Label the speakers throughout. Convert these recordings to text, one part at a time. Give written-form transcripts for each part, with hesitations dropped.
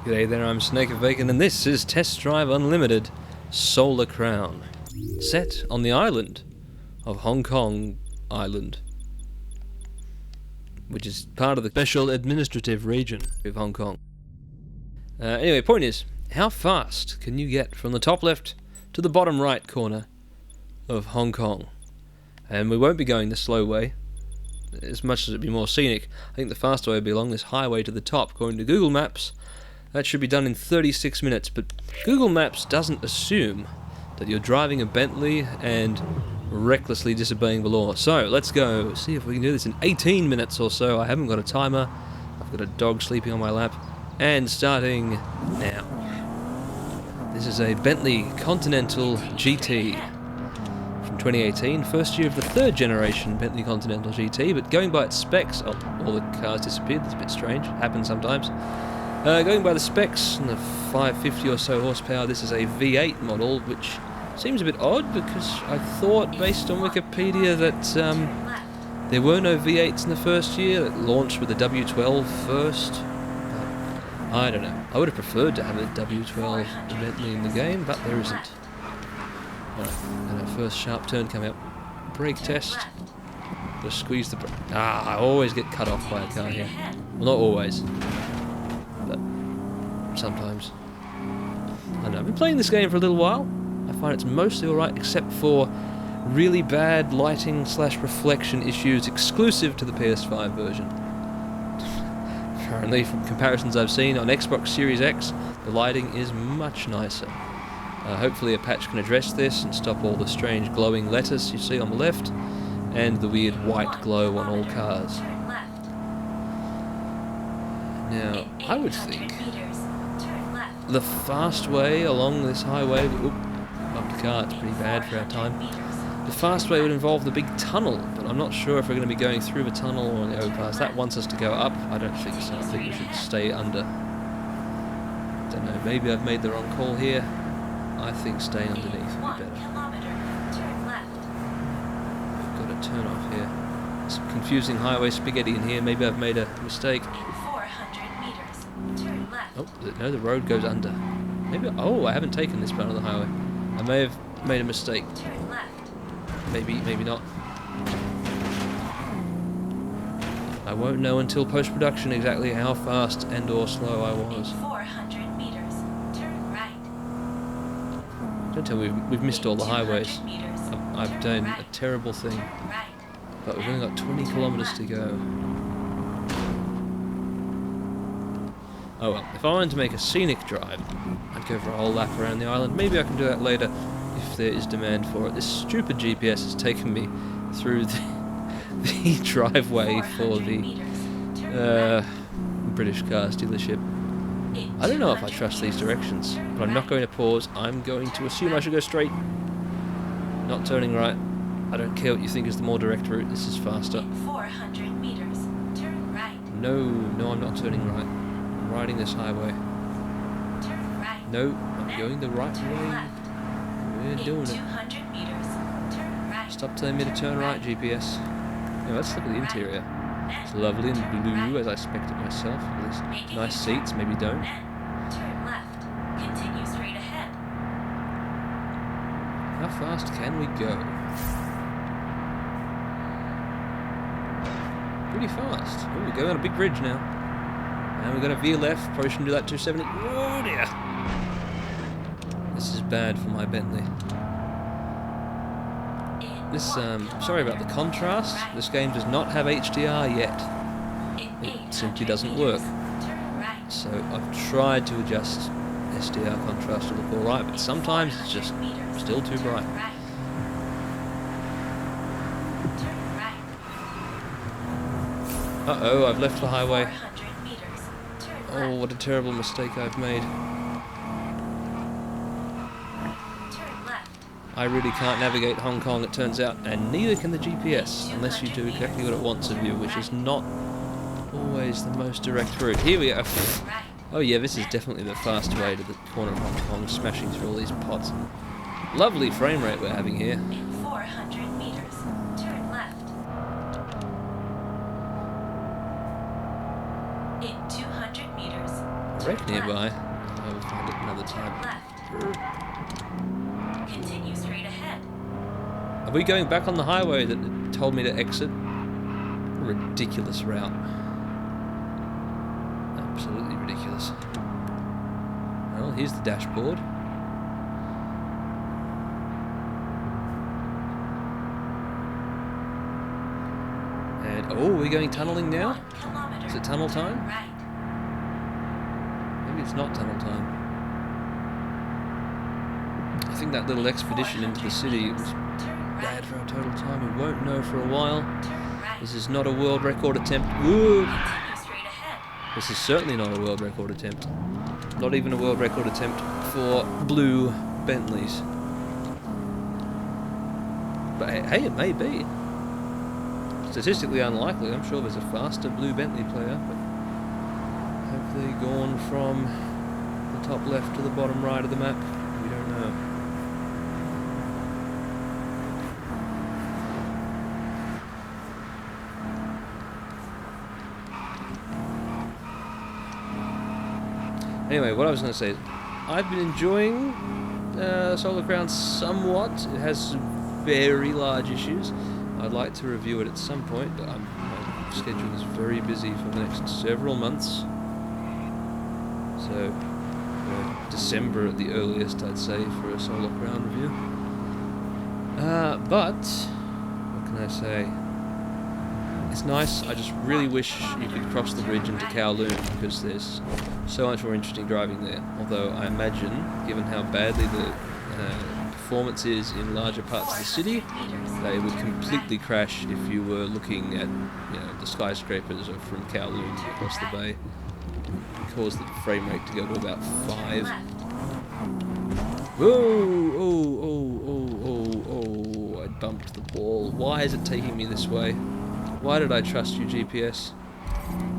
Speaker 1: G'day there, I'm Snake of Bacon, and this is Test Drive Unlimited Solar Crown, set on the island of Hong Kong Island, which is part of the Special Administrative Region of Hong Kong. Anyway, point is, how fast can you get from the top left to the bottom right corner of Hong Kong? And we won't be going the slow way, as much as it'd be more scenic. I think the faster way would be along this highway to the top. According to Google Maps, that should be done in 36 minutes, but Google Maps doesn't assume that you're driving a Bentley and recklessly disobeying the law. So, let's go see if we can do this in 18 minutes or so. I haven't got a timer, I've got a dog sleeping on my lap, and starting now. This is a Bentley Continental GT from 2018, first year of the third generation Bentley Continental GT, but going by its specs, oh, all the cars disappeared, that's a bit strange, happens sometimes. Going by the specs and the 550 or so horsepower, this is a V8 model, which seems a bit odd because I thought, based on Wikipedia, that there were no V8s in the first year. It launched with the W12 first. But I don't know. I would have preferred to have a W12 Bentley in the game, but there isn't. And our first sharp turn coming up. Brake test. Just squeeze the brake. I always get cut off by a car here. Well, not always. Sometimes. I don't know, I've been playing this game for a little while. I find it's mostly alright, except for really bad lighting / reflection issues exclusive to the PS5 version. Apparently, from comparisons I've seen on Xbox Series X, the lighting is much nicer. Hopefully a patch can address this and stop all the strange glowing letters you see on the left, and the weird white glow on all cars. Now, I would think the fast way along this highway, bumped the car, it's pretty bad for our time. The fast way would involve the big tunnel, but I'm not sure if we're going to be going through the tunnel or on the overpass. That wants us to go up. I don't think so. I think we should stay under. Don't know, maybe I've made the wrong call here. I think staying underneath would be better. We've got to turn off here. Some confusing highway spaghetti in here. Maybe I've made a mistake. Oh, no, the road goes under. Maybe. Oh, I haven't taken this part of the highway. I may have made a mistake. Maybe not. I won't know until post-production exactly how fast and or slow I was.
Speaker 2: 400 meters, turn right.
Speaker 1: Don't tell me we've missed all the highways. I've done a terrible thing. But we've only got 20 kilometers to go. Oh well, if I wanted to make a scenic drive, I'd go for a whole lap around the island. Maybe I can do that later if there is demand for it. This stupid GPS has taken me through the driveway for the British cars dealership. I don't know if I trust these directions, but I'm not going to pause. I'm going to assume I should go straight, not turning right. I don't care what you think is the more direct route. This is faster.
Speaker 2: 400 meters, turn right.
Speaker 1: No, I'm not turning right. Riding this highway.
Speaker 2: Turn right.
Speaker 1: No, I'm going the right way. We're doing it.
Speaker 2: 200 meters, turn right.
Speaker 1: Stop telling me to turn right, GPS. Yeah, let's look at the interior. It's lovely and blue, as I expected myself. At least nice seats, maybe don't.
Speaker 2: Turn left. Continue straight ahead.
Speaker 1: How fast can we go? Pretty fast. Oh, we're going on a big bridge now. And we're going to veer left, probably shouldn't do that 270. Oh dear! This is bad for my Bentley. This, sorry about the contrast. This game does not have HDR yet. It simply doesn't work. So I've tried to adjust SDR contrast to look alright, but sometimes it's just still too bright. Uh-oh, I've left the highway. Oh, what a terrible mistake I've made. I really can't navigate Hong Kong, it turns out, and neither can the GPS, unless you do exactly what it wants of you, which is not always the most direct route. Here we are. Oh yeah, this is definitely the fast way to the corner of Hong Kong, smashing through all these pots. Lovely frame rate we're having here.
Speaker 2: 400 meters, turn left. In 200 meters,
Speaker 1: wreck nearby. I will find it another
Speaker 2: Turn
Speaker 1: time.
Speaker 2: left. Continue straight ahead.
Speaker 1: Are we going back on the highway that it told me to exit? Ridiculous route. Absolutely ridiculous. Well, here's the dashboard. And, oh, we're going tunneling now?
Speaker 2: 1 kilometer.
Speaker 1: Is it tunnel
Speaker 2: Turn
Speaker 1: time?
Speaker 2: right.
Speaker 1: Maybe it's not tunnel time. I think that little expedition into the city was
Speaker 2: Turn right.
Speaker 1: bad for our total time. We won't know for a while.
Speaker 2: Turn right.
Speaker 1: This is not a world record attempt. Woo!
Speaker 2: Continue straight ahead.
Speaker 1: This is certainly not a world record attempt. Not even a world record attempt for blue Bentleys. But hey, it may be. Statistically unlikely. I'm sure there's a faster blue Bentley player, but have they gone from the top left to the bottom right of the map? We don't know. Anyway, what I was going to say is, I've been enjoying Solar Crown somewhat. It has some very large issues. I'd like to review it at some point, but my schedule is very busy for the next several months. So, December at the earliest, I'd say, for a Solar Crown review. But, what can I say? It's nice. I just really wish you could cross the bridge into Kowloon, because there's so much more interesting driving there. Although I imagine, given how badly the performance is in larger parts of the city, they would completely crash if you were looking at, the skyscrapers from Kowloon across the bay. It caused the frame rate to go to about 5. Whoa! Oh! I bumped the ball. Why is it taking me this way? Why did I trust you, GPS?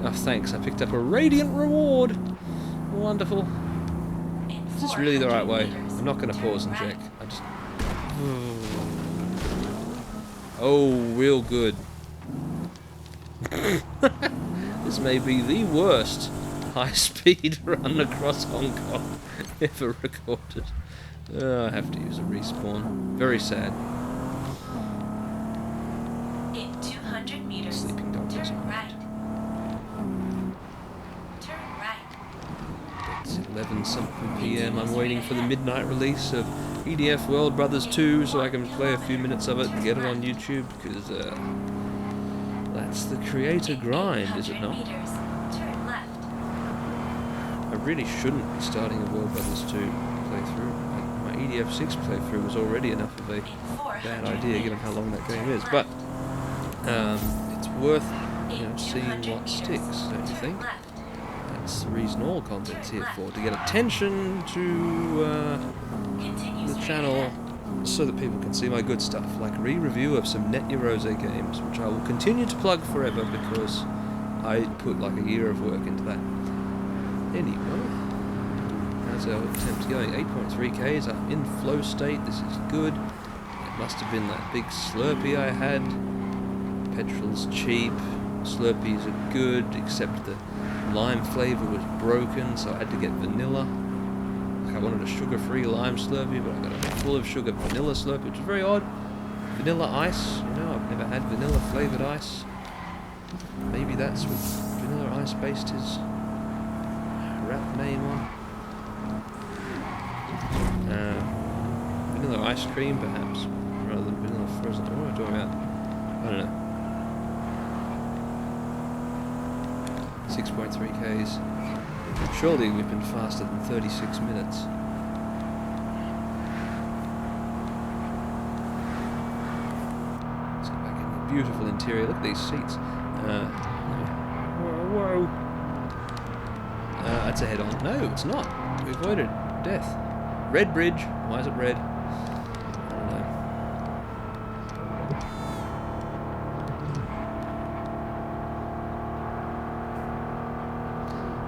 Speaker 1: Oh, thanks. I picked up a radiant reward. Wonderful. Is this really the right way? I'm not going to pause and check. I just... Oh, real good. This may be the worst high-speed run across Hong Kong ever recorded. I have to use a respawn. Very sad.
Speaker 2: In 200 meters.
Speaker 1: Sleeping dog doesn't
Speaker 2: Turn
Speaker 1: mind.
Speaker 2: right. Turn right.
Speaker 1: It's 11 something PM. I'm waiting for the midnight release of EDF World Brothers 2 so I can play a few minutes of it and get it on YouTube, because that's the creator grind, is it
Speaker 2: 800
Speaker 1: not?
Speaker 2: meters. Turn left.
Speaker 1: I really shouldn't be starting a World Brothers 2 playthrough. My EDF 6 playthrough was already enough of a
Speaker 2: In 400
Speaker 1: bad idea given how long that game
Speaker 2: Turn
Speaker 1: is, but
Speaker 2: left.
Speaker 1: it's worth
Speaker 2: In
Speaker 1: seeing
Speaker 2: 200
Speaker 1: what
Speaker 2: meters.
Speaker 1: sticks, don't you
Speaker 2: Turn
Speaker 1: think?
Speaker 2: left.
Speaker 1: That's the reason all content's here for, to get attention to
Speaker 2: Continue
Speaker 1: the
Speaker 2: straight
Speaker 1: channel
Speaker 2: ahead.
Speaker 1: so that people can see my good stuff, like re-review of some Net Rose games, which I will continue to plug forever because I put like a year of work into that. Anyway, how's our attempt going? 8.3 Ks, I'm in flow state, this is good. It must have been that big Slurpee I had. Petrol's cheap, Slurpees are good, except the lime flavour was broken, so I had to get vanilla. I wanted a sugar-free lime Slurpee, but I got a full of sugar vanilla Slurpee, which is very odd. Vanilla ice, I've never had vanilla flavoured ice. Maybe that's what Vanilla Ice based his rap name on. Vanilla ice cream, perhaps, rather than vanilla frozen. What am I talking about? I don't know. 6.3 Ks. Surely we've been faster than 36 minutes. Let's get back in the beautiful interior. Look at these seats. Whoa. That's a head on. No, it's not. We avoided death. Red bridge. Why is it red? I don't know.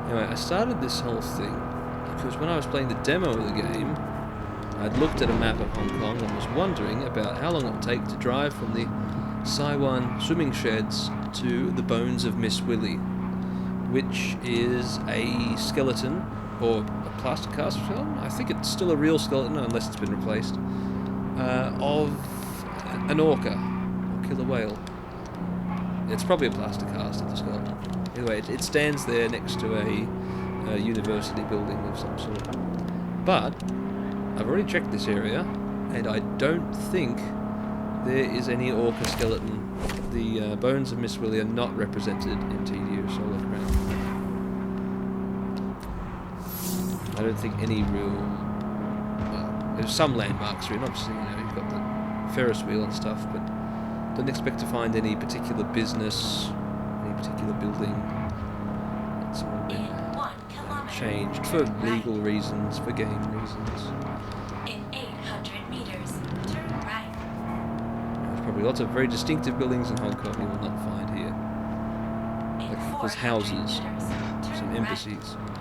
Speaker 1: Anyway, I started this whole thing because when I was playing the demo of the game, I'd looked at a map of Hong Kong and was wondering about how long it would take to drive from the Saiwan swimming sheds to the bones of Miss Willy. which is a skeleton, or a plaster cast skeleton. I think it's still a real skeleton, unless it's been replaced, of an orca, or killer whale. It's probably a plaster cast of the skeleton. Anyway, it stands there next to a university building of some sort. But I've already checked this area, and I don't think there is any orca skeleton. The bones of Miss Willie are not represented in TDU Solar Crown. I don't think any real... Well, there's some landmarks here, obviously, you know, you've got the Ferris wheel and stuff, but don't expect to find any particular business, any particular building that's all been changed for legal reasons, for game reasons.
Speaker 2: In 800 meters, turn right.
Speaker 1: There's probably lots of very distinctive buildings in Hong Kong you will not find here.
Speaker 2: In
Speaker 1: Like people's
Speaker 2: 400
Speaker 1: houses,
Speaker 2: meters,
Speaker 1: some
Speaker 2: turn
Speaker 1: embassies,
Speaker 2: right.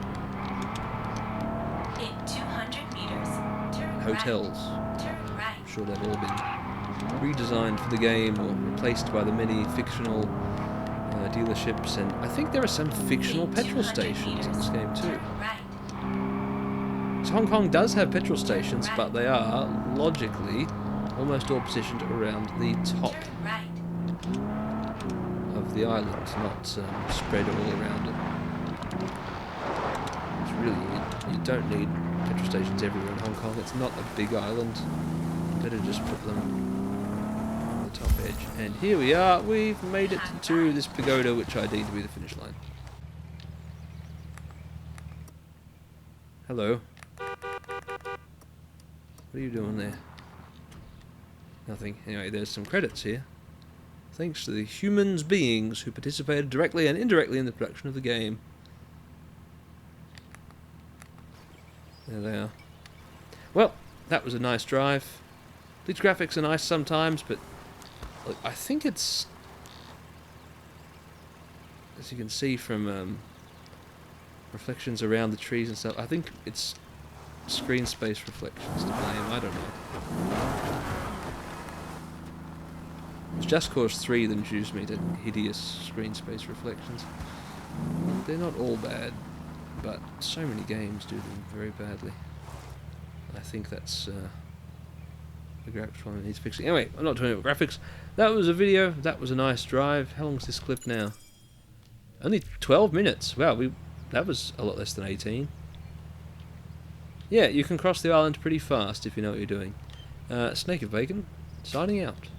Speaker 2: In 200 meters, turn
Speaker 1: hotels.
Speaker 2: right. Turn right.
Speaker 1: I'm sure they've all been redesigned for the game or replaced by the many fictional dealerships, and I think there are some fictional petrol stations in this game too. So Hong Kong does have petrol stations, but they are, logically, almost all positioned around the top of the island, not spread all around it. It's really, you don't need petrol stations everywhere in Hong Kong. It's not a big island. Better just put them on the top edge. And here we are. We've made it to this pagoda, which I deem to be the finish line. Hello. What are you doing there? Nothing. Anyway, there's some credits here. Thanks to the humans beings who participated directly and indirectly in the production of the game. There they are. Well, that was a nice drive. These graphics are nice sometimes, but look, I think it's, as you can see from reflections around the trees and stuff, I think it's screen space reflections to blame. I don't know. It's Just Cause 3 that introduced me to hideous screen space reflections. They're not all bad, but so many games do them very badly. I think that's the graphics one that needs fixing. Anyway, I'm not talking about graphics. That was a video. That was a nice drive. How long is this clip now? Only 12 minutes. Wow, that was a lot less than 18. Yeah, you can cross the island pretty fast if you know what you're doing. Snake of Bacon, signing out.